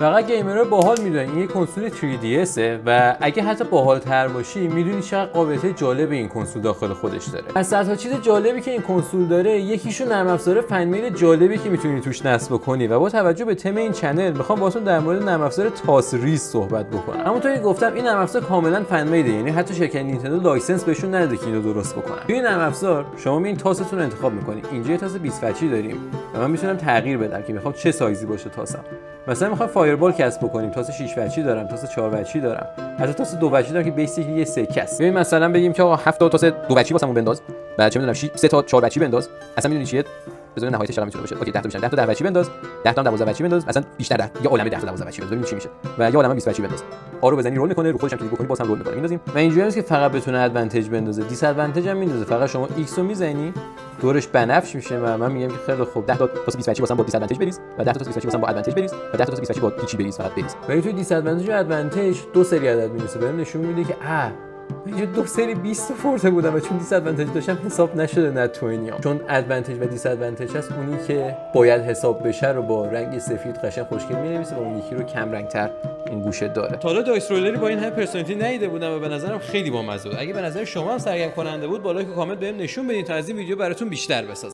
فقط گیمرها باحال میدونن این یک کنسول 3DS و اگه حتی باحال‌تر باشی میدونی چقدر قابلیت جالب این کنسول داخل خودش داره. از صدها چیز جالبی که این کنسول داره یکیشون نرم افزار فن‌میل جالبی که میتونی توش نصب کنی و با توجه به تم این چنل میخوام باهاتون در مورد نرم افزار تاس‌ریز صحبت بکنم. همونطوری که گفتم این نرم افزار کاملا فن‌میل، یعنی حتی شرکت نینتندو لایسنس بهشون نداده که اینو درست بکنن. توی این نرم افزار شما این تاستون رو انتخاب می‌کنی. اینجا یه تاس 20 فچی داریم و من میتونم تغییر بدم که میخوام چه سایزی باشه تاسم. مثلا میخوام فایربال کسب بکنیم، تاس 6 وچی دارم، تاس 4 وچی دارم، حتی تاس 2 وچی دارم که بیسیکلی یه سکه است. ببین مثلا بگیم که آقا 7 تا تاس 2 وچی واسمون بنداز، بعد چه میدونم 3 تا 4 وچی بنداز. اصلا میدونی چیه؟ بذار نهایتش چقدر میتونه باشه. اوکی 10 تا میشن، 10 تا 10 وچی بنداز، 10 تا 12 وچی بنداز، اصلا بیشتر 10 یا عالمه 10 تا 12 وچی بنداز ببین چی میشه. و یا عالمه 20 وچی بنداز. آرو بزنی رول میکنه، رو خودش هم کلیک بکنی باز هم رول میکنه. میندازیم. و اینجوریه که فقط بتونه ادوانتج بندازه، دیس ادوانتج هم میندازه. فقط شما ایکس رو میزنی دورش بنفش میشه و من میگم که خیلی خوب 10 تا تاس 20 وچی واسم با دیس ادوانتج بریز و 10 تا تاس 20 وچی واسم با ادوانتج بریز و 10 تا تاس 20 وچی با هیچی بریز، فقط بریز. ولی توی دیس ادوانتج و ادوانتج دو سری عدد میرسه. بهم نشون میده که اینجا دو سری 20 فورته بودم و چون دیس ادوانتج داشتم حساب نشده نت 20 چون ادوانتج و دیس ادوانتج هست اونی که باید حساب بشه رو با رنگ سفید قشنگ خوشگل می‌نویسه و اون یکی رو کم رنگ‌تر این گوشه داره. تا حالا دایس رولری با این همه پرسونالیتی ندیده بودم و به نظرم خیلی بامزه بود. اگه به نظر شما هم سرگرم کننده بود بالا که کامنت بهم نشون بدین تا از این ویدیو براتون بیشتر بسازم.